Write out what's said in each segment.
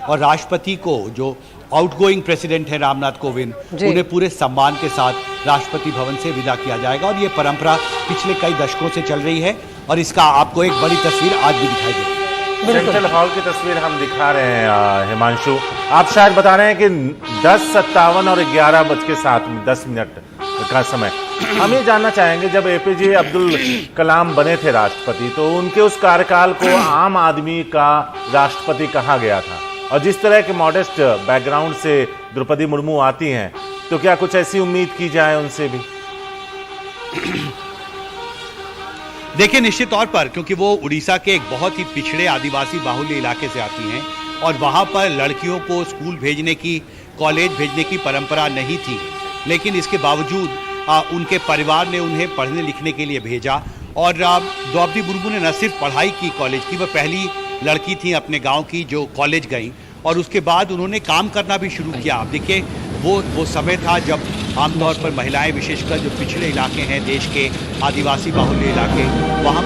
और राष्ट्रपति को, जो आउटगोइंग प्रेसिडेंट है रामनाथ कोविंद, उन्हें पूरे सम्मान के साथ राष्ट्रपति भवन से विदा किया जाएगा। और ये परंपरा पिछले कई दशकों से चल रही है और इसका आपको एक बड़ी तस्वीर आज भी दिखाई देगी। सेंट्रल हॉल की तस्वीर हम दिखा रहे हैं हिमांशु। आप शायद बता रहे हैं कि 10:57 और 11:07 का समय। हम ये जानना चाहेंगे, जब एपीजे अब्दुल कलाम बने थे राष्ट्रपति, तो उनके उस कार्यकाल को आम आदमी का राष्ट्रपति कहा गया था, और जिस तरह के मॉडेस्ट बैकग्राउंड से द्रौपदी मुर्मू आती हैं, तो क्या कुछ ऐसी उम्मीद की जाए उनसे भी? देखिए, निश्चित तौर पर, क्योंकि वो उड़ीसा के एक बहुत ही पिछड़े आदिवासी बाहुल्य इलाके से आती हैं और वहाँ पर लड़कियों को स्कूल भेजने की, कॉलेज भेजने की परंपरा नहीं थी, लेकिन इसके बावजूद उनके परिवार ने उन्हें पढ़ने लिखने के लिए भेजा। और द्रौपदी मुर्मू ने न सिर्फ पढ़ाई की कॉलेज की, वह पहली लड़की थी अपने गांव की जो कॉलेज गई, और उसके बाद उन्होंने काम करना भी शुरू किया। आप देखिए, वो समय था जब आमतौर पर महिलाएं, विशेषकर जो पिछड़े इलाके हैं देश के, आदिवासी बाहुल्य इलाके, वहाँ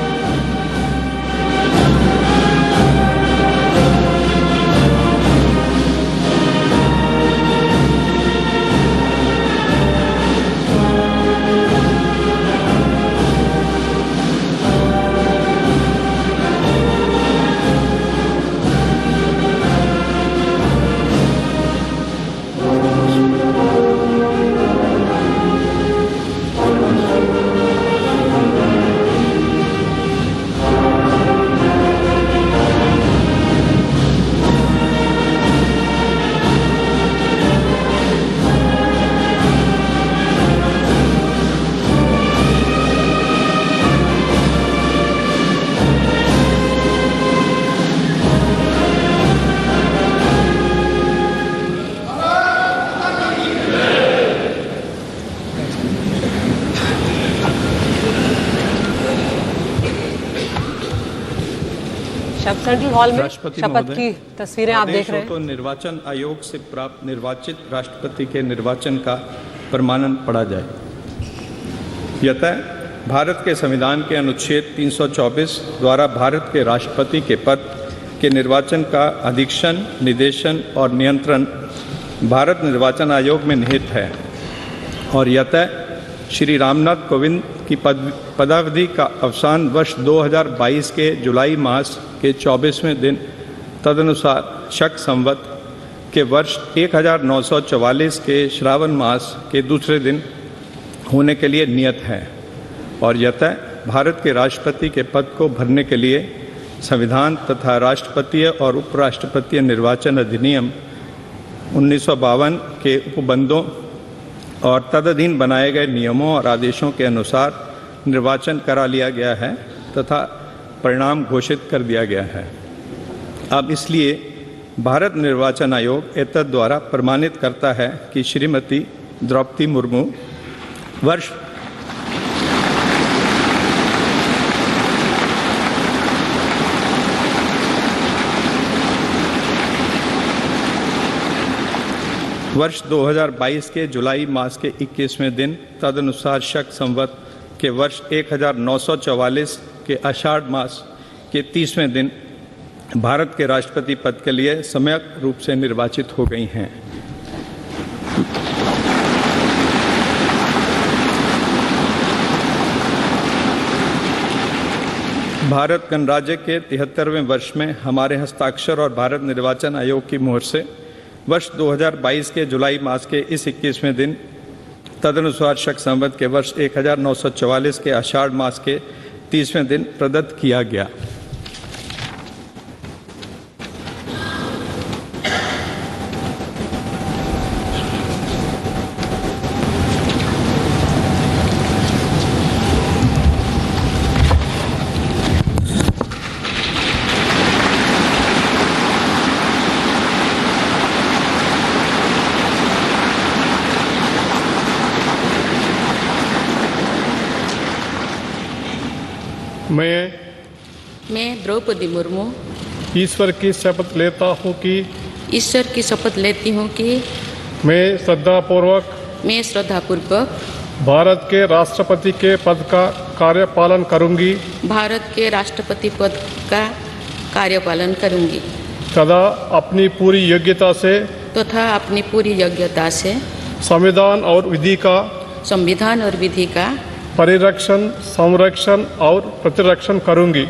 सेंट्रल हॉल में शपथ की तस्वीरें आप देख रहे हैं। तो निर्वाचन आयोग से प्राप्त निर्वाचित राष्ट्रपति के निर्वाचन का प्रमाणन पढ़ा जाए। यतः भारत के संविधान के अनुच्छेद 324 द्वारा भारत के राष्ट्रपति के पद के निर्वाचन का अधीक्षण, निर्देशन और नियंत्रण भारत निर्वाचन आयोग में निहित है, और यतः श्री रामनाथ कोविंद की पदावधि का अवसान वर्ष 2022 के जुलाई मास के 24वें दिन, तदनुसार शक संवत के वर्ष 1944 के श्रावण मास के दूसरे दिन होने के लिए नियत है। और यतः भारत के राष्ट्रपति के पद को भरने के लिए संविधान तथा राष्ट्रपतीय और उपराष्ट्रपतीय निर्वाचन अधिनियम 1952 के उपबंधों और तदधीन बनाए गए नियमों और आदेशों के अनुसार निर्वाचन करा लिया गया है तथा परिणाम घोषित कर दिया गया है। अब इसलिए भारत निर्वाचन आयोग एतद द्वारा प्रमाणित करता है कि श्रीमती द्रौपदी मुर्मू वर्ष वर्ष 2022 के जुलाई मास के 21वें दिन, तदनुसार शक संवत के वर्ष 1944 के आषाढ़ मास के 30वें दिन भारत के राष्ट्रपति पद के लिए सम्यक रूप से निर्वाचित हो गई हैं। भारत गणराज्य के 73वें वर्ष में हमारे हस्ताक्षर और भारत निर्वाचन आयोग की मोहर से वर्ष 2022 के जुलाई मास के इस 21वें दिन, तदनुसार शक संवत के वर्ष 1944 के आषाढ़ मास के 30वें दिन प्रदत्त किया गया। मैं द्रौपदी मुर्मू ईश्वर की शपथ लेता हूँ कि मैं श्रद्धापूर्वक भारत के राष्ट्रपति के पद का कार्यपालन करूंगी। तथा अपनी पूरी योग्यता से संविधान और विधि का परिरक्षण, संरक्षण और प्रतिरक्षण करूंगी।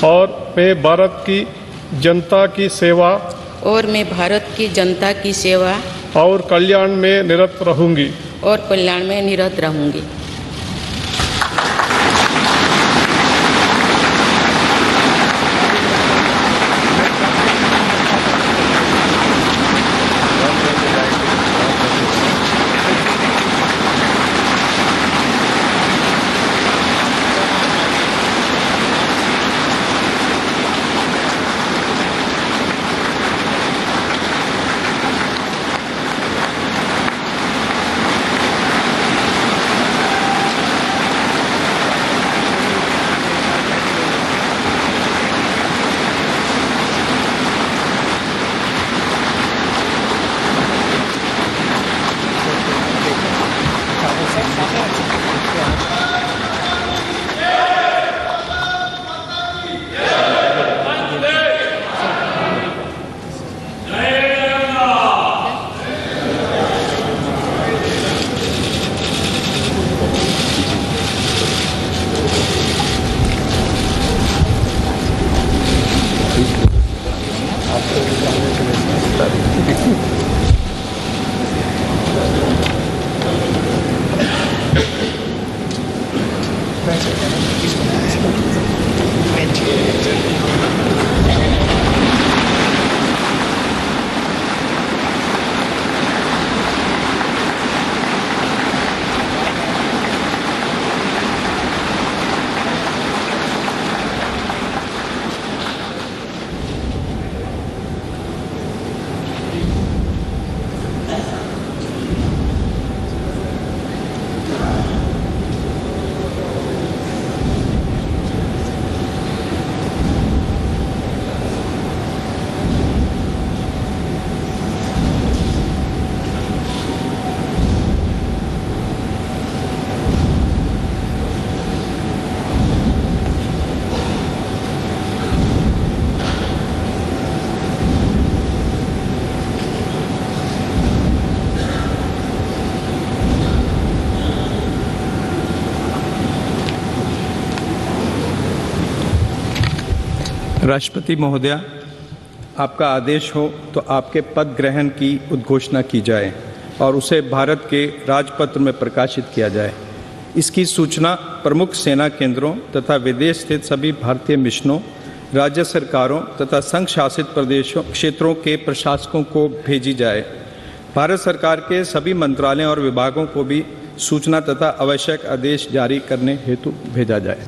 और मैं भारत की जनता की सेवा और कल्याण में निरत रहूंगी। राष्ट्रपति महोदया, आपका आदेश हो तो आपके पद ग्रहण की उद्घोषणा की जाए और उसे भारत के राजपत्र में प्रकाशित किया जाए। इसकी सूचना प्रमुख सेना केंद्रों तथा विदेश स्थित सभी भारतीय मिशनों, राज्य सरकारों तथा संघ शासित प्रदेशों क्षेत्रों के प्रशासकों को भेजी जाए। भारत सरकार के सभी मंत्रालयों और विभागों को भी सूचना तथा आवश्यक आदेश जारी करने हेतु भेजा जाए।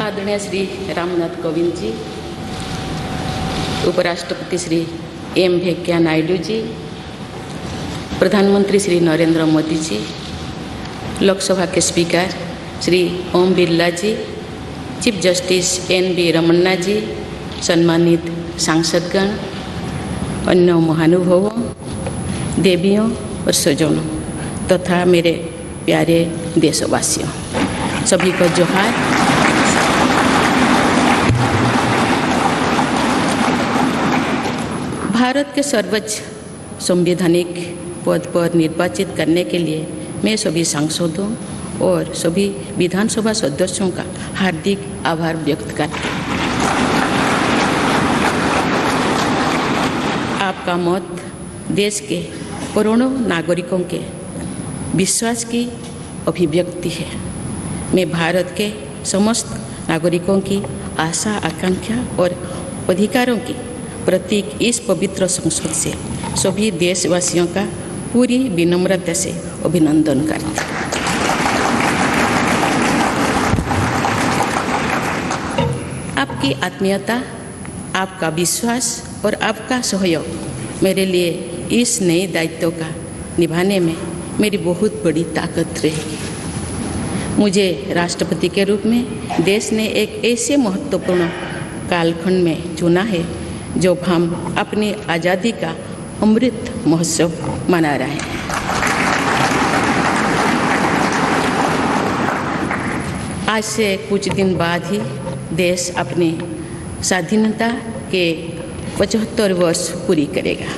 आदरणीय श्री रामनाथ कोविंद जी, उपराष्ट्रपति श्री एम वेंकैया नायडू जी, प्रधानमंत्री श्री नरेंद्र मोदी जी, लोकसभा के स्पीकर श्री ओम बिरला जी, चीफ जस्टिस एन.वी. रमन्ना जी, सम्मानित सांसदगण, अन्य महानुभावों, देवियों और स्वजनों तथा मेरे प्यारे देशवासियों, सभी को जोहार। भारत के सर्वोच्च संवैधानिक पद पर निर्वाचित करने के लिए मैं सभी सांसदों और सभी विधानसभा सदस्यों का हार्दिक आभार व्यक्त करती हूँ। आपका मत देश के करोड़ों नागरिकों के विश्वास की अभिव्यक्ति है। मैं भारत के समस्त नागरिकों की आशा, आकांक्षा और अधिकारों की प्रतीक इस पवित्र संसद से सभी देशवासियों का पूरी विनम्रता से अभिनंदन करती हूँ। आपकी आत्मीयता, आपका विश्वास और आपका सहयोग मेरे लिए इस नए दायित्व का निभाने में मेरी बहुत बड़ी ताकत रहेगी। मुझे राष्ट्रपति के रूप में देश ने एक ऐसे महत्वपूर्ण कालखंड में चुना है जब हम अपनी आज़ादी का अमृत महोत्सव मना रहे हैं। आज से कुछ दिन बाद ही देश अपनी स्वाधीनता के 75 वर्ष पूरी करेगा।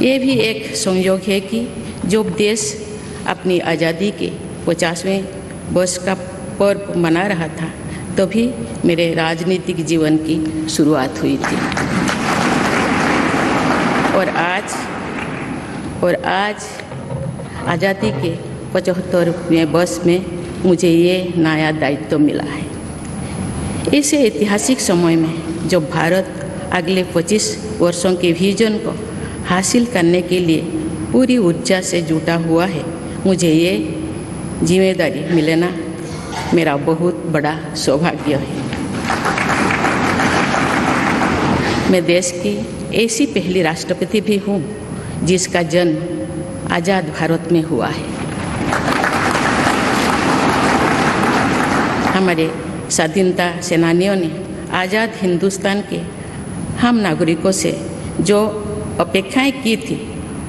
ये भी एक संयोग है कि जब देश अपनी आज़ादी के 50वें वर्ष का पर्व मना रहा था तभी मेरे राजनीतिक जीवन की शुरुआत हुई थी। और आज आज़ादी के 75वें वर्ष में मुझे ये नया दायित्व मिला है। इस ऐतिहासिक समय में जब भारत अगले 25 वर्षों के विजन को हासिल करने के लिए पूरी ऊर्जा से जुटा हुआ है, मुझे ये जिम्मेदारी मिलना मेरा बहुत बड़ा सौभाग्य है। मैं देश की ऐसी पहली राष्ट्रपति भी हूँ जिसका जन्म आज़ाद भारत में हुआ है। हमारे स्वाधीनता सेनानियों ने आज़ाद हिंदुस्तान के हम नागरिकों से जो अपेक्षाएं की थी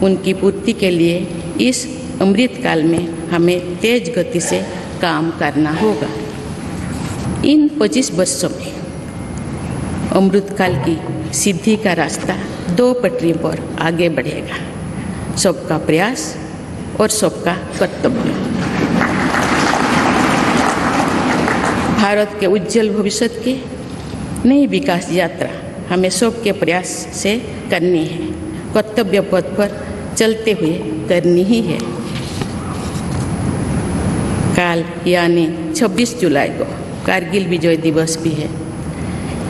उनकी पूर्ति के लिए इस अमृत काल में हमें तेज गति से काम करना होगा। इन 25 वर्षों में अमृत काल की सिद्धि का रास्ता 2 पटरी पर आगे बढ़ेगा, सबका प्रयास और सबका कर्तव्य। भारत के उज्जवल भविष्य की नई विकास यात्रा हमें सबके प्रयास से करनी है, कर्तव्य पथ पर चलते हुए करनी ही है। कल यानी 26 जुलाई को कारगिल विजय दिवस भी है।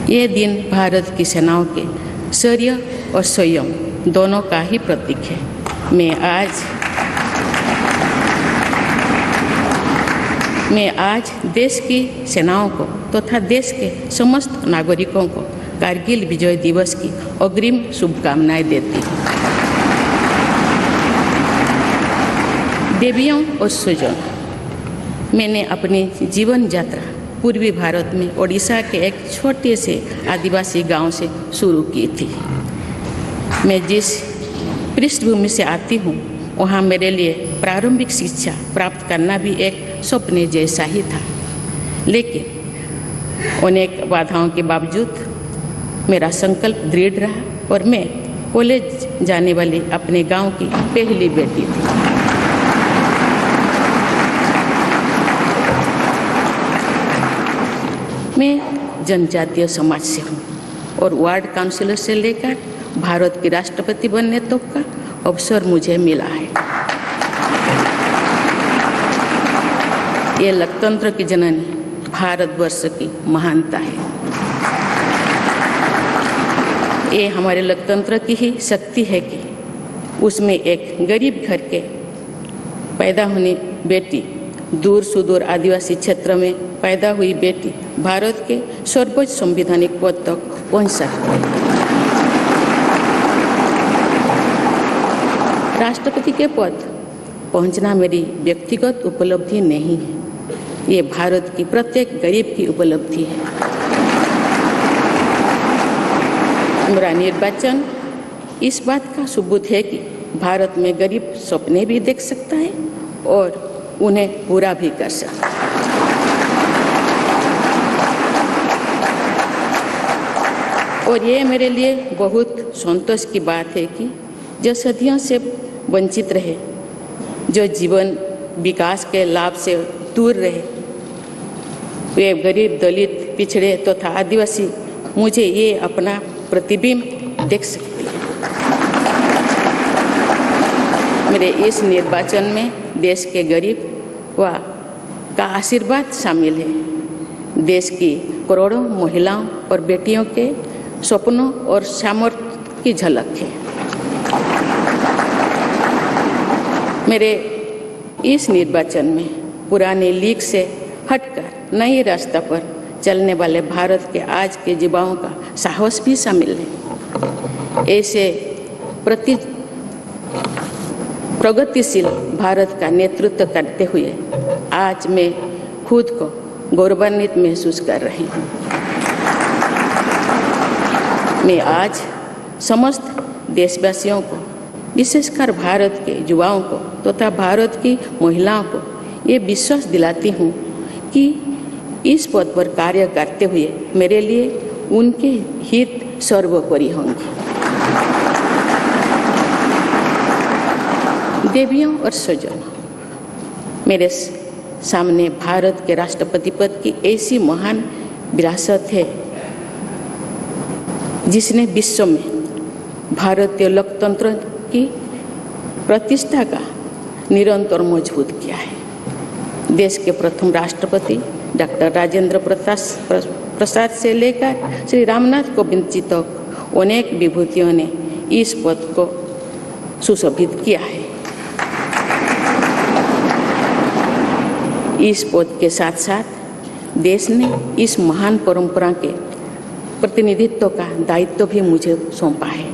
ये दिन भारत की सेनाओं के शौर्य और संयम दोनों का ही प्रतीक है। मैं आज देश की सेनाओं को तथा देश के समस्त नागरिकों को कारगिल विजय दिवस की अग्रिम शुभकामनाएं देती हूँ। देवियों और स्वजन, मैंने अपनी जीवन यात्रा पूर्वी भारत में ओडिशा के एक छोटे से आदिवासी गांव से शुरू की थी। मैं जिस पृष्ठभूमि से आती हूँ वहाँ मेरे लिए प्रारंभिक शिक्षा प्राप्त करना भी एक सपने जैसा ही था, लेकिन अनेक बाधाओं के बावजूद मेरा संकल्प दृढ़ रहा और मैं कॉलेज जाने वाली अपने गांव की पहली बेटी थी। मैं जनजातीय समाज से हूँ और वार्ड काउंसिलर से लेकर भारत की राष्ट्रपति बनने तक का अवसर मुझे मिला है। ये लोकतंत्र की जननी भारतवर्ष की महानता है। ये हमारे लोकतंत्र की ही शक्ति है कि उसमें एक गरीब घर के पैदा होने बेटी, दूर सुदूर आदिवासी क्षेत्र में पैदा हुई बेटी भारत के सर्वोच्च संवैधानिक पद तक पहुंच सकती है। राष्ट्रपति के पद पहुंचना मेरी व्यक्तिगत उपलब्धि नहीं है, ये भारत की प्रत्येक गरीब की उपलब्धि है। मेरा निर्वाचन इस बात का सबूत है कि भारत में गरीब सपने भी देख सकता है और उन्हें पूरा भी कर सकता है। और ये मेरे लिए बहुत संतोष की बात है कि जो सदियों से वंचित रहे, जो जीवन विकास के लाभ से दूर रहे, वे गरीब, दलित, पिछड़े तथा आदिवासी मुझे ये अपना प्रतिबिंब देख सकते हैं। मेरे इस निर्वाचन में देश के गरीब व का आशीर्वाद शामिल है। देश की करोड़ों महिलाओं और बेटियों के सपनों और सामर्थ्य की झलक है। मेरे इस निर्वाचन में पुराने लीग से हटकर नए रास्ते पर चलने वाले भारत के आज के युवाओं का साहस भी शामिल है। ऐसे प्रगतिशील भारत का नेतृत्व करते हुए आज मैं खुद को गौरवान्वित महसूस कर रही हूँ। मैं आज समस्त देशवासियों को, विशेषकर भारत के युवाओं को तथा भारत की महिलाओं को ये विश्वास दिलाती हूँ कि इस पद पर कार्य करते हुए मेरे लिए उनके हित सर्वोपरि होंगे। देवियों और स्वजनों, मेरे सामने भारत के राष्ट्रपति पद की ऐसी महान विरासत है जिसने विश्व में भारतीय लोकतंत्र की प्रतिष्ठा का निरंतर मजबूत किया है। देश के प्रथम राष्ट्रपति डॉक्टर राजेंद्र प्रसाद से लेकर श्री रामनाथ कोविंद जी तक अनेक विभूतियों ने इस पद को सुशोभित किया है। इस पद के साथ साथ देश ने इस महान परंपरा के प्रतिनिधित्व का दायित्व भी मुझे सौंपा है।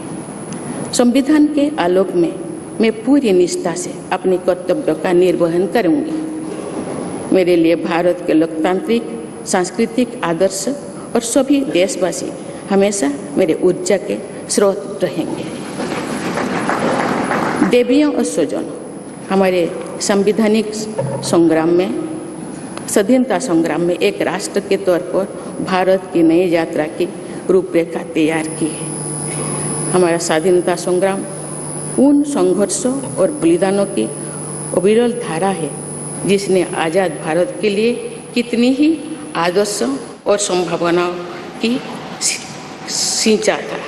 संविधान के आलोक में मैं पूरी निष्ठा से अपने कर्तव्यों का निर्वहन करूंगी। मेरे लिए भारत के लोकतांत्रिक सांस्कृतिक आदर्श और सभी देशवासी हमेशा मेरे ऊर्जा के स्रोत रहेंगे। देवियों और स्वजनों, हमारे संवैधानिक संग्राम में, स्वाधीनता संग्राम में एक राष्ट्र के तौर पर भारत की नई यात्रा की रूपरेखा तैयार की है। हमारा स्वाधीनता संग्राम उन संघर्षों और बलिदानों की अविरल धारा है जिसने आज़ाद भारत के लिए कितनी ही आदर्शों और संभावनाओं की सिंचा था।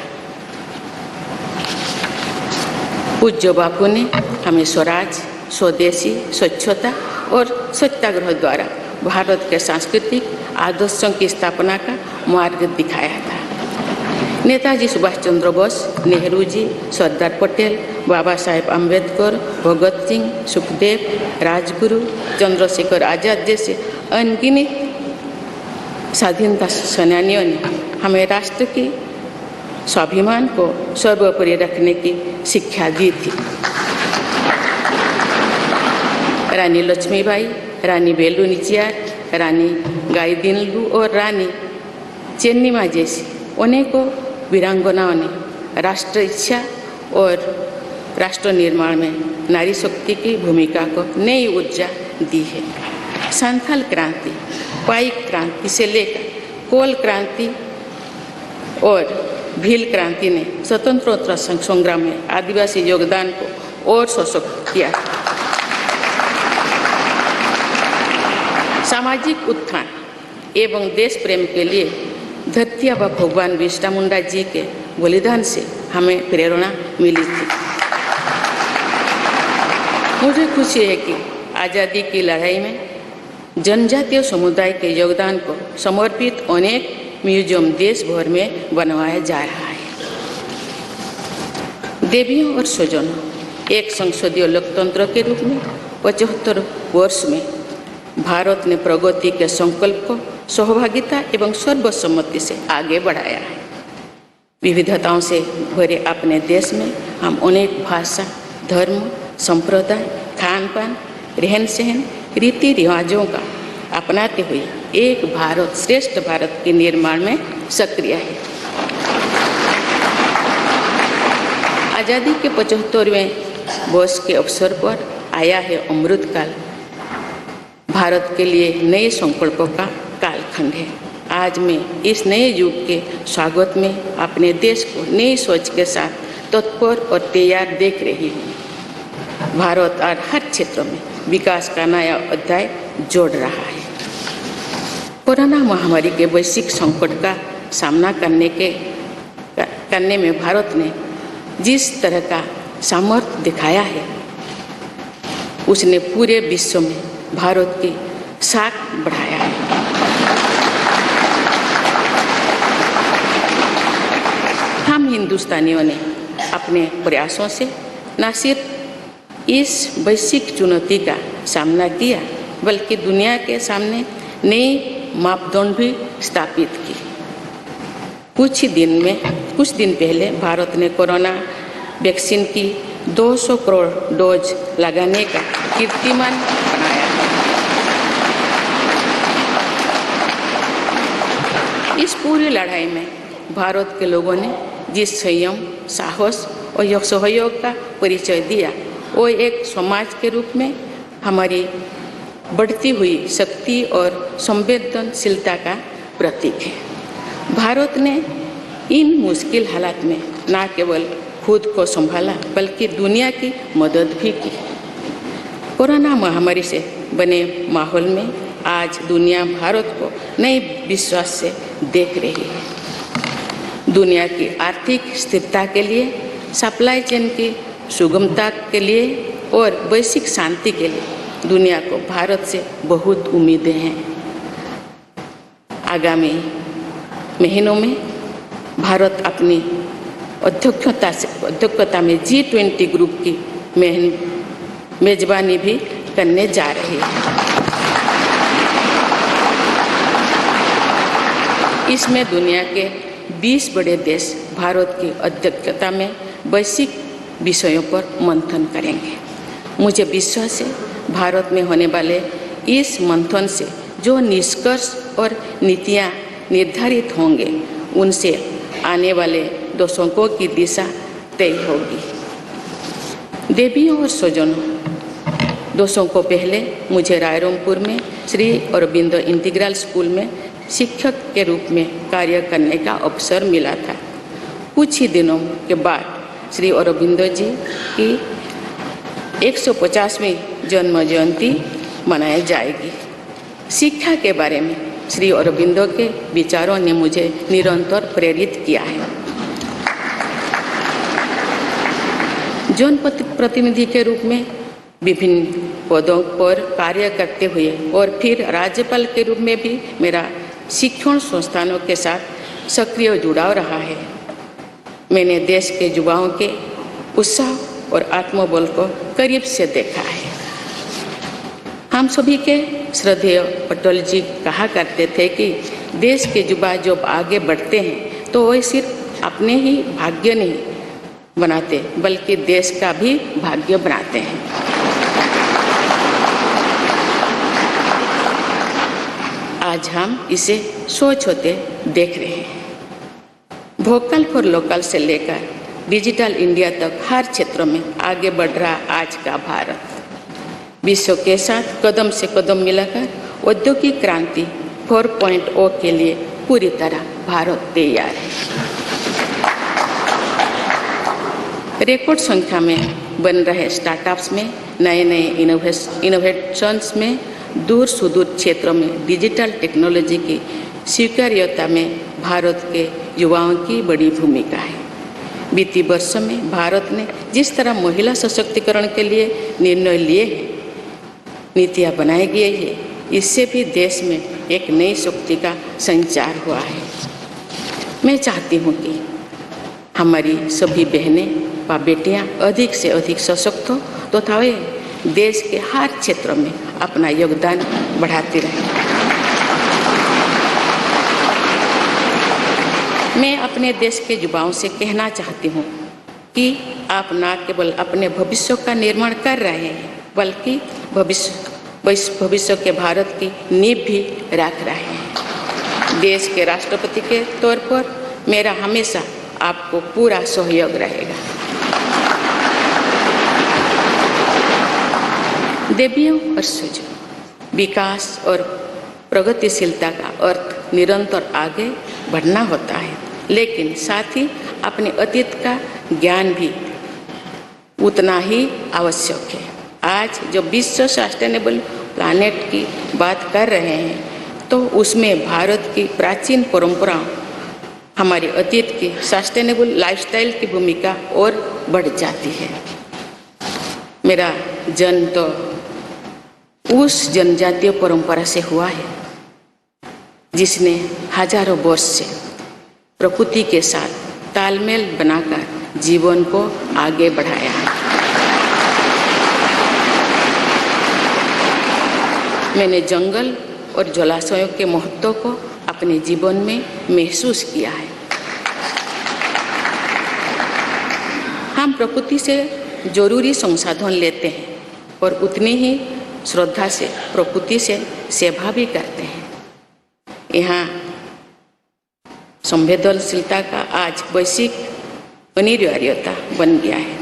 पूज्य बापू ने हमें स्वराज, स्वदेशी, स्वच्छता और सत्याग्रह द्वारा भारत के सांस्कृतिक आदर्शों की स्थापना का मार्ग दिखाया था। नेताजी सुभाष चंद्र बोस, नेहरू जी, सरदार पटेल, बाबा साहेब अम्बेडकर, भगत सिंह, सुखदेव, राजगुरु, चंद्रशेखर आजाद जैसे अनगिनत स्वाधीनता सेनानियों ने हमें राष्ट्र के स्वाभिमान को सर्वोपरि रखने की शिक्षा दी थी। रानी लक्ष्मीबाई, रानी वेलु नाचियार, रानी गाईदिन्लु और रानी चेन्निमा जैसी अनेकों वीरांगनाओं ने राष्ट्र इच्छा और राष्ट्र निर्माण में नारी शक्ति की भूमिका को नई ऊर्जा दी है। संथाल क्रांति, पाइक क्रांति से लेकर कोल क्रांति और भील क्रांति ने स्वतंत्रता संग्राम में आदिवासी योगदान को और सशक्त किया। सामाजिक उत्थान एवं देश प्रेम के लिए धरती आबा भगवान बिरसा मुंडा जी के बलिदान से हमें प्रेरणा मिली थी। मुझे खुशी है कि आज़ादी की लड़ाई में जनजातीय समुदाय के योगदान को समर्पित अनेक म्यूजियम देश भर में बनवाया जा रहा है। देवियों और स्वजनों, एक संसदीय लोकतंत्र के रूप में 75 वर्ष में भारत ने प्रगति के संकल्प को सहभागिता एवं सर्वसम्मति से आगे बढ़ाया है। विविधताओं से भरे अपने देश में हम अनेक भाषा, धर्म, संप्रदाय, खान पान, रहन सहन, रीति रिवाजों का अपनाते हुए एक भारत श्रेष्ठ भारत के निर्माण में सक्रिय है। आज़ादी के 75वें वर्ष के अवसर पर आया है अमृतकाल। भारत के लिए नए संकल्पों का कालखंड है। आज मैं इस नए युग के स्वागत में अपने देश को नई सोच के साथ तत्पर और तैयार देख रही हूँ। भारत और हर क्षेत्र में विकास का नया अध्याय जोड़ रहा है। कोरोना महामारी के वैश्विक संकट का सामना करने में भारत ने जिस तरह का सामर्थ्य दिखाया है, उसने पूरे विश्व में भारत की साख बढ़ाया है। हम हिंदुस्तानियों ने अपने प्रयासों से न सिर्फ इस वैश्विक चुनौती का सामना किया, बल्कि दुनिया के सामने नए मापदंड भी स्थापित किए। कुछ दिन पहले भारत ने कोरोना वैक्सीन की 200 करोड़ डोज लगाने का कीर्तिमान बनाया है। इस पूरी लड़ाई में भारत के लोगों ने जिस संयम, साहस और सहयोग का परिचय दिया, वो एक समाज के रूप में हमारी बढ़ती हुई शक्ति और संवेदनशीलता का प्रतीक है। भारत ने इन मुश्किल हालात में न केवल खुद को संभाला बल्कि दुनिया की मदद भी की। कोरोना महामारी से बने माहौल में आज दुनिया भारत को नए विश्वास से देख रही है। दुनिया की आर्थिक स्थिरता के लिए, सप्लाई चेन की सुगमता के लिए और वैश्विक शांति के लिए दुनिया को भारत से बहुत उम्मीदें हैं। आगामी महीनों में भारत अपनी अध्यक्षता में G20 ग्रुप की मेजबानी भी करने जा रही है। इसमें दुनिया के 20 बड़े देश भारत की अध्यक्षता में वैश्विक विषयों पर मंथन करेंगे। मुझे विश्वास है भारत में होने वाले इस मंथन से जो निष्कर्ष और नीतियां निर्धारित होंगे, उनसे आने वाले दशकों की दिशा तय होगी। देवियों और स्वजनों, 2 दशकों पहले मुझे रायरंगपुर में श्री अरबिंदो इंटीग्रल स्कूल में शिक्षक के रूप में कार्य करने का अवसर मिला था। कुछ ही दिनों के बाद श्री अरबिंदो जी की 150वीं जन्म जयंती मनाई जाएगी। शिक्षा के बारे में श्री अरबिंदो के विचारों ने मुझे निरंतर प्रेरित किया है। जनप्रतिनिधि के रूप में विभिन्न पदों पर कार्य करते हुए और फिर राज्यपाल के रूप में भी मेरा शिक्षण संस्थानों के साथ सक्रिय जुड़ाव रहा है। मैंने देश के युवाओं के उत्साह और आत्मबल को करीब से देखा है। हम सभी के श्रद्धेय अटल जी कहा करते थे कि देश के युवा जब आगे बढ़ते हैं तो वे सिर्फ अपने ही भाग्य नहीं बनाते बल्कि देश का भी भाग्य बनाते हैं। आज हम इसे सोच होते देख रहे हैं। वोकल फॉर लोकल से लेकर डिजिटल इंडिया तक हर क्षेत्र में आगे बढ़ रहा आज का भारत विश्व के साथ कदम से कदम मिलाकर औद्योगिक क्रांति 4.0 के लिए पूरी तरह भारत तैयार है। रिकॉर्ड संख्या में बन रहे स्टार्टअप्स में नए नए इनोवेशंस में दूर सुदूर क्षेत्रों में डिजिटल टेक्नोलॉजी की स्वीकार्यता में भारत के युवाओं की बड़ी भूमिका है। बीती वर्षों में भारत ने जिस तरह महिला सशक्तिकरण के लिए निर्णय लिए हैं, नीतियाँ बनाई गई है, इससे भी देश में एक नई शक्ति का संचार हुआ है। मैं चाहती हूँ कि हमारी सभी बहनें व बेटियाँ अधिक से अधिक सशक्त हो तथा वे देश के हर क्षेत्र में अपना योगदान बढ़ाती रहें। मैं अपने देश के युवाओं से कहना चाहती हूँ कि आप न केवल अपने भविष्य का निर्माण कर रहे हैं बल्कि भविष्य के भारत की नींव भी रख रहे हैं। देश के राष्ट्रपति के तौर पर मेरा हमेशा आपको पूरा सहयोग रहेगा। देवियों और स्वजनों, विकास और प्रगतिशीलता का अर्थ निरंतर आगे बढ़ना होता है, लेकिन साथ ही अपने अतीत का ज्ञान भी उतना ही आवश्यक है। आज जब विश्व सस्टेनेबल प्लैनेट की बात कर रहे हैं तो उसमें भारत की प्राचीन परंपराओं, हमारे अतीत की सस्टेनेबल लाइफस्टाइल की भूमिका और बढ़ जाती है। मेरा जन्म तो उस जनजातीय परंपरा से हुआ है जिसने हजारों वर्ष से प्रकृति के साथ तालमेल बनाकर जीवन को आगे बढ़ाया है। मैंने जंगल और जलाशयों के महत्व को अपने जीवन में महसूस किया है। हम प्रकृति से जरूरी संसाधन लेते हैं और उतनी ही श्रद्धा से प्रकृति से सेवा भी करते हैं। यहाँ संवेदनशीलता का आज वैश्विक अनिवार्यता बन गया है।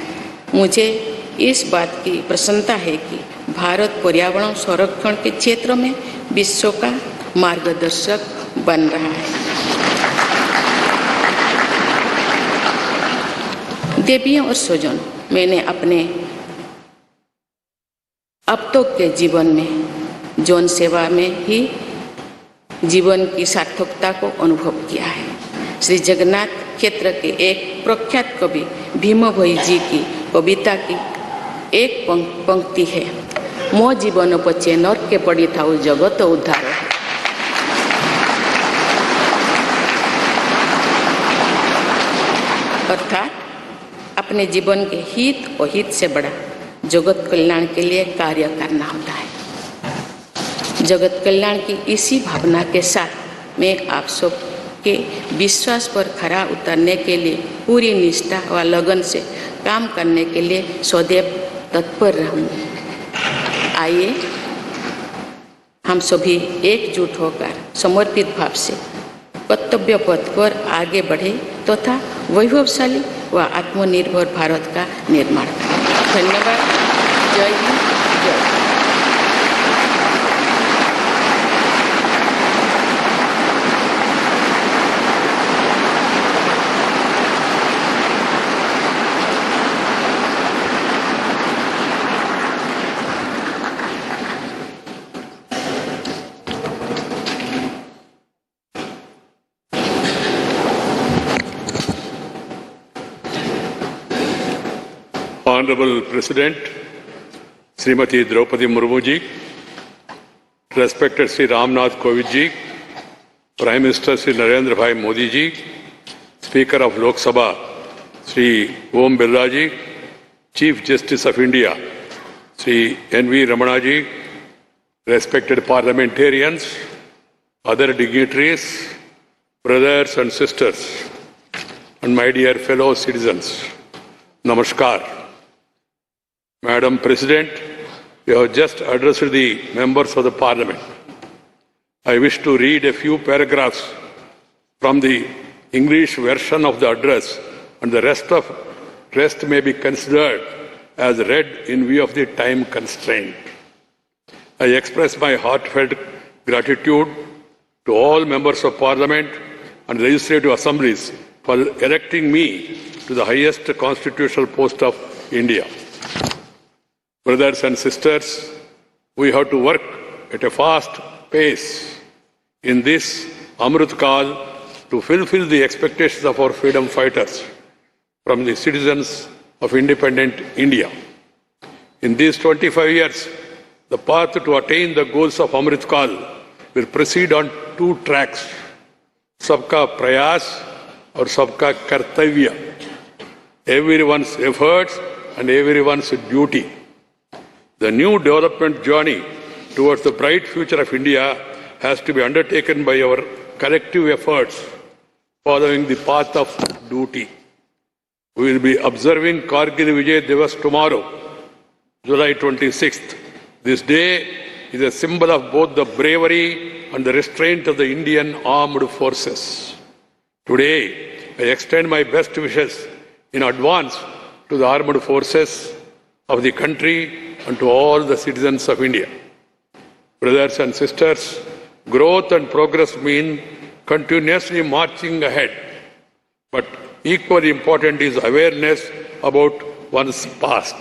मुझे इस बात की प्रसन्नता है कि भारत पर्यावरण संरक्षण के क्षेत्र में विश्व का मार्गदर्शक बन रहा है। देवियों और स्वजन, मैंने अपने अब तक के जीवन में जौन सेवा में ही जीवन की सार्थकता को अनुभव किया है। श्री जगन्नाथ क्षेत्र के एक प्रख्यात कवि भीम भोई जी की कविता की एक पंक्ति है, मो जीवन पचे नरके पड़ी थाउ जगत उद्धार। अर्थात अपने जीवन के हित और हित से बड़ा जगत कल्याण के लिए कार्य करना होता है। जगत कल्याण की इसी भावना के साथ मैं आप सब के विश्वास पर खरा उतरने के लिए पूरी निष्ठा व लगन से काम करने के लिए सदैव तत्पर रहूँगी। आइए हम सभी एकजुट होकर समर्पित भाव से कर्तव्य पथ पर आगे बढ़े तथा वैभवशाली व आत्मनिर्भर भारत का निर्माण करें। धन्यवाद। जय हिंद, जय Bharat. Honorable President, Srimati Draupadi Murmu ji, respected Sri Ramnath Kovind ji, Prime Minister Sri Narendra Bhai Modi ji, Speaker of Lok Sabha Sri Om Birla ji, Chief Justice of India Sri N.V. Ramana ji, respected parliamentarians, other dignitaries, brothers and sisters, and my dear fellow citizens, Namaskar. Madam President, you have just addressed the members of the Parliament. I wish to read a few paragraphs from the English version of the address, and the rest may be considered as read in view of the time constraint. I express my heartfelt gratitude to all members of Parliament and legislative assemblies for electing me to the highest constitutional post of India. Brothers and sisters, we have to work at a fast pace in this Amrit Kal to fulfill the expectations of our freedom fighters from the citizens of independent India. In these 25 years, the path to attain the goals of Amrit Kal will proceed on two tracks, Sabka Prayas or Sabka Kartavya, everyone's efforts and everyone's duty. The new development journey towards the bright future of India has to be undertaken by our collective efforts following the path of duty. We will be observing Kargil Vijay Divas tomorrow, July 26th. This day is a symbol of both the bravery and the restraint of the Indian armed forces. Today, I extend my best wishes in advance to the armed forces of the country and to all the citizens of India. Brothers and sisters, growth and progress mean continuously marching ahead. But equally important is awareness about one's past.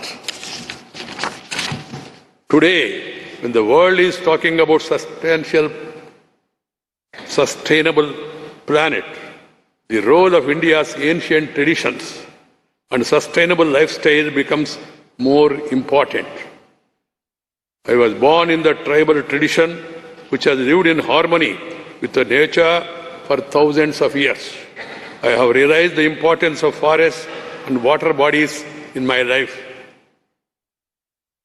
Today, when the world is talking about sustainable planet, the role of India's ancient traditions and sustainable lifestyle becomes more important. I was born in the tribal tradition which has lived in harmony with the nature for thousands of years. I have realized the importance of forests and water bodies in my life.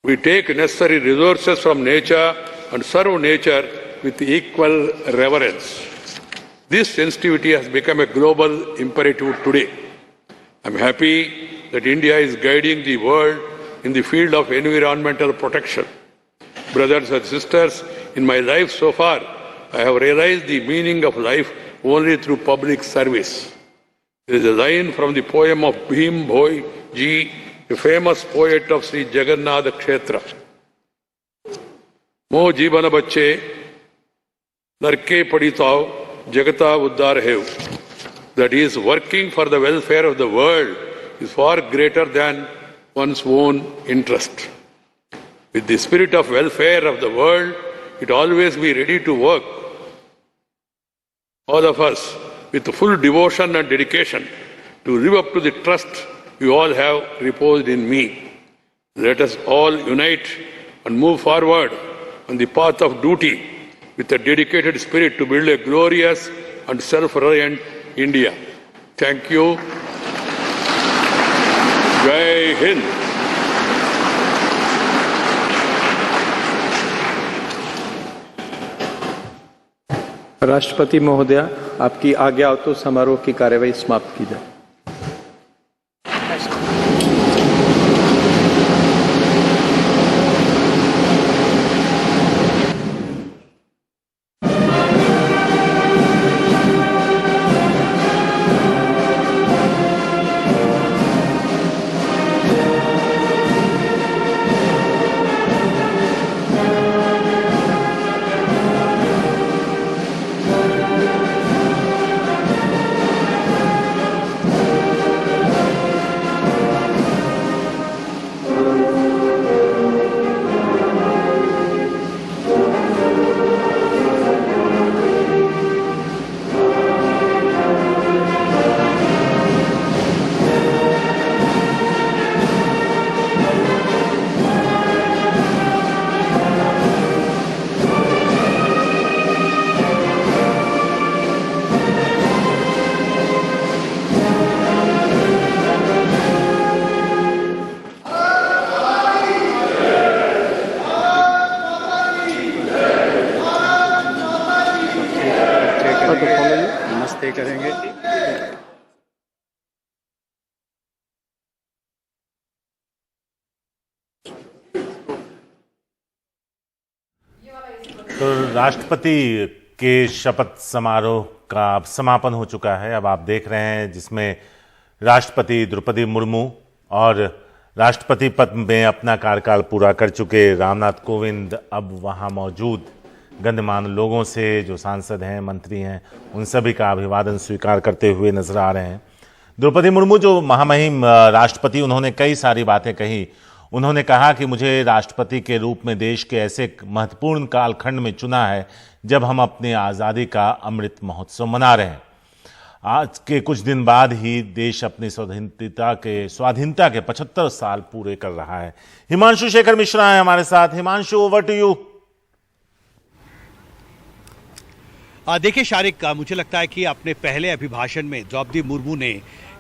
We take necessary resources from nature and serve nature with equal reverence. This sensitivity has become a global imperative today. I am happy that India is guiding the world in the field of environmental protection. Brothers and sisters, in my life so far, I have realized the meaning of life only through public service. There is a line from the poem of Bhim Bhoi Ji, a famous poet of Sri Jagannath Kshetra. Mo jeevan bacche narke paditav jagata uddar hev. That is, working for the welfare of the world is far greater than one's own interest. With the spirit of welfare of the world, it always be ready to work. All of us, with full devotion and dedication, to live up to the trust you all have reposed in me. Let us all unite and move forward on the path of duty with a dedicated spirit to build a glorious and self-reliant India. Thank you. Jai Hind. राष्ट्रपति महोदया, आपकी आज्ञा हो तो समारोह की कार्यवाही समाप्त की जाए। नमस्ते करेंगे। तो राष्ट्रपति के शपथ समारोह का अब समापन हो चुका है। अब आप देख रहे हैं जिसमें राष्ट्रपति द्रौपदी मुर्मू और राष्ट्रपति पद में अपना कार्यकाल पूरा कर चुके रामनाथ कोविंद अब वहां मौजूद गणमान्य लोगों से, जो सांसद हैं, मंत्री हैं, उन सभी का अभिवादन स्वीकार करते हुए नजर आ रहे हैं। द्रौपदी मुर्मू जो महामहिम राष्ट्रपति, उन्होंने कई सारी बातें कही। उन्होंने कहा कि मुझे राष्ट्रपति के रूप में देश के ऐसे महत्वपूर्ण कालखंड में चुना है जब हम अपनी आज़ादी का अमृत महोत्सव मना रहे हैं। आज के कुछ दिन बाद ही देश अपनी स्वाधीनता के 75 साल पूरे कर रहा है। हिमांशु शेखर मिश्रा है हमारे साथ। Himanshu, over to you. देखिए शारिक, मुझे लगता है कि अपने पहले अभिभाषण में द्रौपदी मुर्मू ने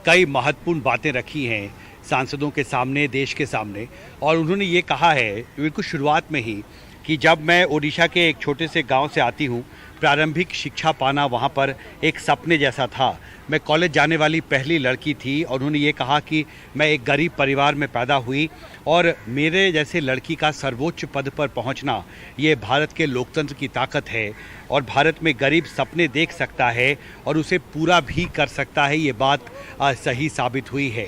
कई महत्वपूर्ण बातें रखी हैं सांसदों के सामने, देश के सामने। और उन्होंने ये कहा है बिल्कुल शुरुआत में ही कि जब मैं ओडिशा के एक छोटे से गांव से आती हूँ, प्रारंभिक शिक्षा पाना वहाँ पर एक सपने जैसा था। मैं कॉलेज जाने वाली पहली लड़की थी और उन्होंने ये कहा कि मैं एक गरीब परिवार में पैदा हुई और मेरे जैसे लड़की का सर्वोच्च पद पर पहुंचना ये भारत के लोकतंत्र की ताकत है और भारत में गरीब सपने देख सकता है और उसे पूरा भी कर सकता है। ये बात सही साबित हुई है।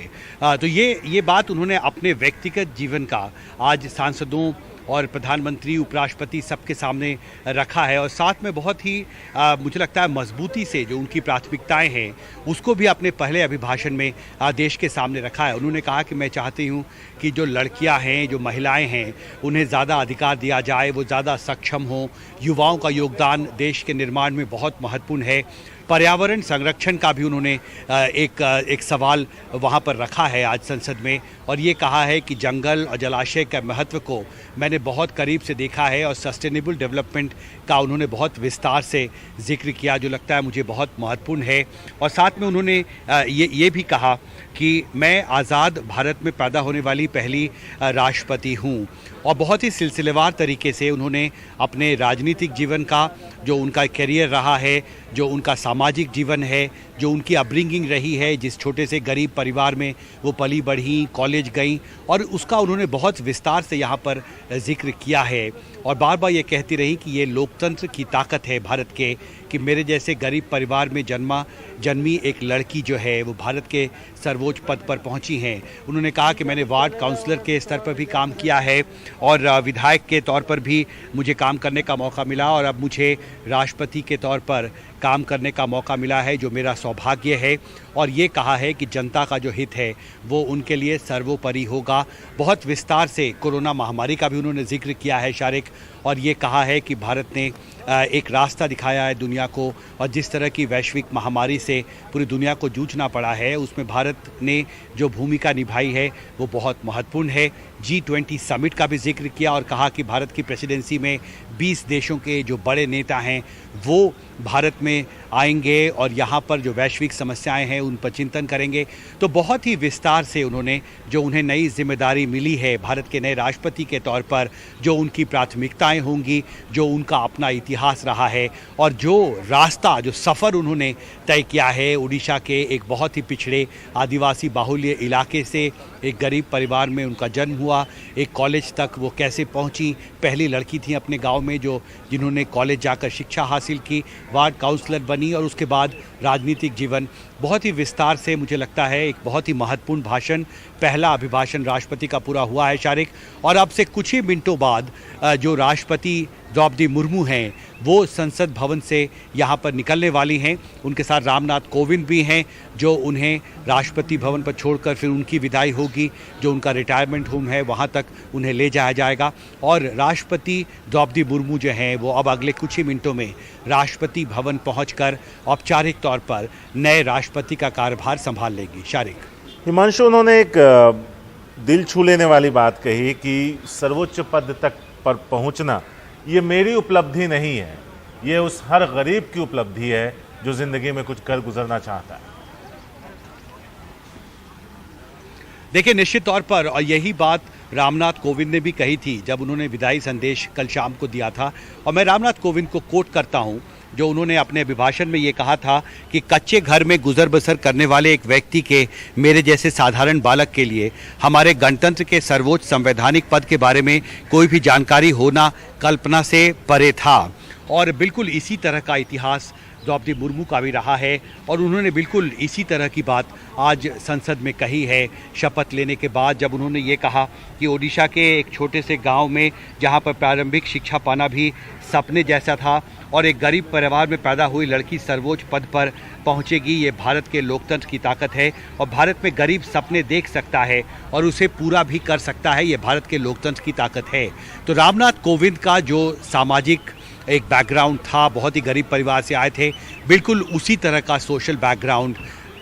तो ये बात उन्होंने अपने व्यक्तिगत जीवन का आज सांसदों और प्रधानमंत्री, उपराष्ट्रपति सबके सामने रखा है और साथ में बहुत ही मुझे लगता है मजबूती से जो उनकी प्राथमिकताएं हैं उसको भी अपने पहले अभिभाषण में देश के सामने रखा है। उन्होंने कहा कि मैं चाहती हूं कि जो लड़कियां हैं, जो महिलाएं हैं, उन्हें ज़्यादा अधिकार दिया जाए, वो ज़्यादा सक्षम हों। युवाओं का योगदान देश के निर्माण में बहुत महत्वपूर्ण है। पर्यावरण संरक्षण का भी उन्होंने एक सवाल वहाँ पर रखा है आज संसद में और ये कहा है कि जंगल और जलाशय के महत्व को मैंने बहुत करीब से देखा है और सस्टेनेबल डेवलपमेंट का उन्होंने बहुत विस्तार से जिक्र किया, जो लगता है मुझे बहुत महत्वपूर्ण है। और साथ में उन्होंने ये भी कहा कि मैं आज़ाद भारत में पैदा होने वाली पहली राष्ट्रपति हूँ और बहुत ही सिलसिलेवार तरीके से उन्होंने अपने राजनीतिक जीवन का, जो उनका करियर रहा है, जो उनका सामाजिक जीवन है, जो उनकी अपब्रिंगिंग रही है, जिस छोटे से गरीब परिवार में वो पली बढ़ी, कॉलेज गई, और उसका उन्होंने बहुत विस्तार से यहाँ पर जिक्र किया है। और बार बार ये कहती रही कि ये लोकतंत्र की ताकत है भारत के, कि मेरे जैसे गरीब परिवार में जन्मी एक लड़की जो है वो भारत के सर्वोच्च पद पर पहुंची हैं। उन्होंने कहा कि मैंने वार्ड काउंसलर के स्तर पर भी काम किया है और विधायक के तौर पर भी मुझे काम करने का मौका मिला, और अब मुझे राष्ट्रपति के तौर पर काम करने का मौका मिला है, जो मेरा सौभाग्य है। और ये कहा है कि जनता का जो हित है वो उनके लिए सर्वोपरि होगा। बहुत विस्तार से कोरोना महामारी का भी उन्होंने जिक्र किया है शारिक, और ये कहा है कि भारत ने एक रास्ता दिखाया है दुनिया को, और जिस तरह की वैश्विक महामारी से पूरी दुनिया को जूझना पड़ा है उसमें भारत ने जो भूमिका निभाई है वो बहुत महत्वपूर्ण है। G20 समिट का भी जिक्र किया और कहा कि भारत की प्रेसिडेंसी में 20 देशों के जो बड़े नेता हैं वो भारत में आएंगे और यहाँ पर जो वैश्विक समस्याएं हैं उन पर चिंतन करेंगे। तो बहुत ही विस्तार से उन्होंने जो उन्हें नई जिम्मेदारी मिली है भारत के नए राष्ट्रपति के तौर पर, जो उनकी प्राथमिकताएं होंगी, जो उनका अपना इतिहास रहा है और जो रास्ता, जो सफ़र उन्होंने तय किया है उड़ीसा के एक बहुत ही पिछड़े आदिवासी बाहुल्य इलाके से, एक गरीब परिवार में उनका जन्म हुआ, एक कॉलेज तक वो कैसे पहुंची, पहली लड़की थी अपने गांव में जिन्होंने कॉलेज जाकर शिक्षा हासिल की, वार्ड काउंसलर बनी, और उसके बाद राजनीतिक जीवन। बहुत ही विस्तार से मुझे लगता है एक बहुत ही महत्वपूर्ण भाषण, पहला अभिभाषण राष्ट्रपति का पूरा हुआ है शारिक। और अब से कुछ ही मिनटों बाद जो राष्ट्रपति द्रौपदी मुर्मू हैं वो संसद भवन से यहाँ पर निकलने वाली हैं। उनके साथ रामनाथ कोविंद भी हैं जो उन्हें राष्ट्रपति भवन पर छोड़कर फिर उनकी विदाई होगी, जो उनका रिटायरमेंट होम है वहाँ तक उन्हें ले जाया जाएगा। और राष्ट्रपति द्रौपदी मुर्मू जो हैं वो अब अगले कुछ ही मिनटों में राष्ट्रपति भवन पहुँचकर औपचारिक तौर पर नए राष्ट्रपति का कार्यभार संभाल लेंगी। शारिक, हिमांशु, उन्होंने एक दिल छू लेने वाली बात कही कि सर्वोच्च पद तक पर पहुंचना ये मेरी उपलब्धि नहीं है, ये उस हर गरीब की उपलब्धि है जो जिंदगी में कुछ कर गुजरना चाहता है। देखिए, निश्चित तौर पर, और यही बात रामनाथ कोविंद ने भी कही थी जब उन्होंने विदाई संदेश कल शाम को दिया था। और मैं रामनाथ कोविंद को कोट करता हूं, जो उन्होंने अपने अभिभाषण में ये कहा था कि कच्चे घर में गुजर बसर करने वाले एक व्यक्ति के, मेरे जैसे साधारण बालक के लिए हमारे गणतंत्र के सर्वोच्च संवैधानिक पद के बारे में कोई भी जानकारी होना कल्पना से परे था। और बिल्कुल इसी तरह का इतिहास द्रौपदी मुर्मू का भी रहा है, और उन्होंने बिल्कुल इसी तरह की बात आज संसद में कही है शपथ लेने के बाद, जब उन्होंने ये कहा कि ओडिशा के एक छोटे से गांव में जहां पर प्रारंभिक शिक्षा पाना भी सपने जैसा था और एक गरीब परिवार में पैदा हुई लड़की सर्वोच्च पद पर पहुंचेगी, ये भारत के लोकतंत्र की ताकत है। और भारत में गरीब सपने देख सकता है और उसे पूरा भी कर सकता है, ये भारत के लोकतंत्र की ताकत है। तो रामनाथ कोविंद का जो सामाजिक एक बैकग्राउंड था, बहुत ही गरीब परिवार से आए थे, बिल्कुल उसी तरह का सोशल बैकग्राउंड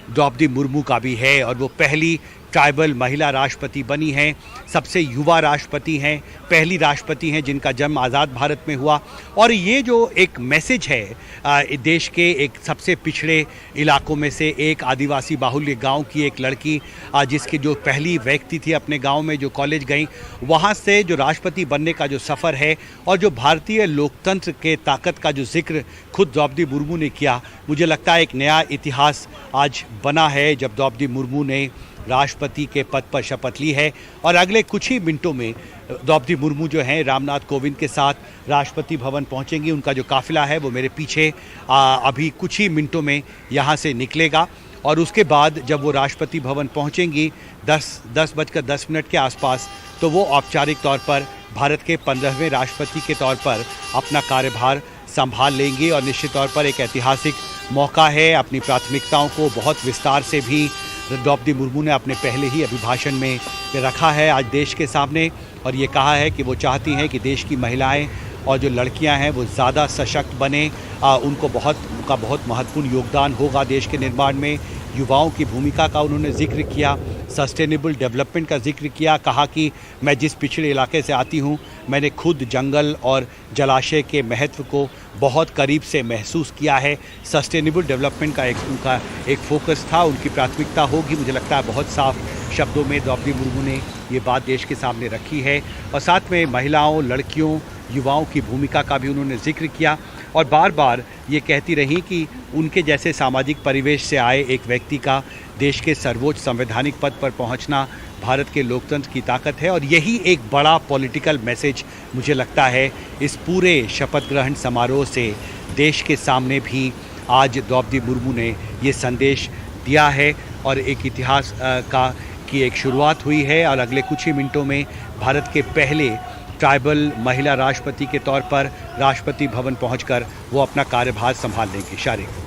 द्रौपदी मुर्मू का भी है। और वो पहली ट्राइबल महिला राष्ट्रपति बनी हैं, सबसे युवा राष्ट्रपति हैं, पहली राष्ट्रपति हैं जिनका जन्म आज़ाद भारत में हुआ। और ये जो एक मैसेज है देश के एक सबसे पिछड़े इलाकों में से एक आदिवासी बाहुल्य गांव की एक लड़की, जिसकी जो पहली व्यक्ति थी अपने गांव में जो कॉलेज गई, वहां से जो राष्ट्रपति बनने का जो सफ़र है और जो भारतीय लोकतंत्र के ताकत का जो जिक्र खुद द्रौपदी मुर्मू ने किया, मुझे लगता है एक नया इतिहास आज बना है जब द्रौपदी मुर्मू ने राष्ट्रपति के पद पर शपथ ली है। और अगले कुछ ही मिनटों में द्रौपदी मुर्मू जो हैं रामनाथ कोविंद के साथ राष्ट्रपति भवन पहुंचेंगी। उनका जो काफिला है वो मेरे पीछे अभी कुछ ही मिनटों में यहाँ से निकलेगा। और उसके बाद जब वो राष्ट्रपति भवन पहुंचेंगी 10:10 के आसपास, तो वो औपचारिक तौर पर भारत के 15वें राष्ट्रपति के तौर पर अपना कार्यभार संभाल लेंगी। और निश्चित तौर पर एक ऐतिहासिक मौका है। अपनी प्राथमिकताओं को बहुत विस्तार से भी द्रौपदी मुर्मू ने अपने पहले ही अभिभाषण में रखा है आज देश के सामने, और ये कहा है कि वो चाहती हैं कि देश की महिलाएं और जो लड़कियां हैं वो ज़्यादा सशक्त बने, उनका बहुत महत्वपूर्ण योगदान होगा देश के निर्माण में। युवाओं की भूमिका का उन्होंने जिक्र किया, सस्टेनेबल डेवलपमेंट का जिक्र किया, कहा कि मैं जिस पिछड़े इलाके से आती हूँ मैंने खुद जंगल और जलाशय के महत्व को बहुत करीब से महसूस किया है। सस्टेनेबल डेवलपमेंट का उनका एक फोकस था, उनकी प्राथमिकता होगी। मुझे लगता है बहुत साफ शब्दों में द्रौपदी मुर्मू ने ये बात देश के सामने रखी है। और साथ में महिलाओं, लड़कियों, युवाओं की भूमिका का भी उन्होंने जिक्र किया। और बार बार ये कहती रहीं कि उनके जैसे सामाजिक परिवेश से आए एक व्यक्ति का देश के सर्वोच्च संवैधानिक पद पर पहुंचना भारत के लोकतंत्र की ताकत है। और यही एक बड़ा पॉलिटिकल मैसेज मुझे लगता है इस पूरे शपथ ग्रहण समारोह से देश के सामने भी आज द्रौपदी मुर्मू ने ये संदेश दिया है और एक इतिहास की एक शुरुआत हुई है। और अगले कुछ ही मिनटों में भारत के पहले ट्राइबल महिला राष्ट्रपति के तौर पर राष्ट्रपति भवन पहुंचकर वो अपना कार्यभार संभाल लेंगे। शारिक।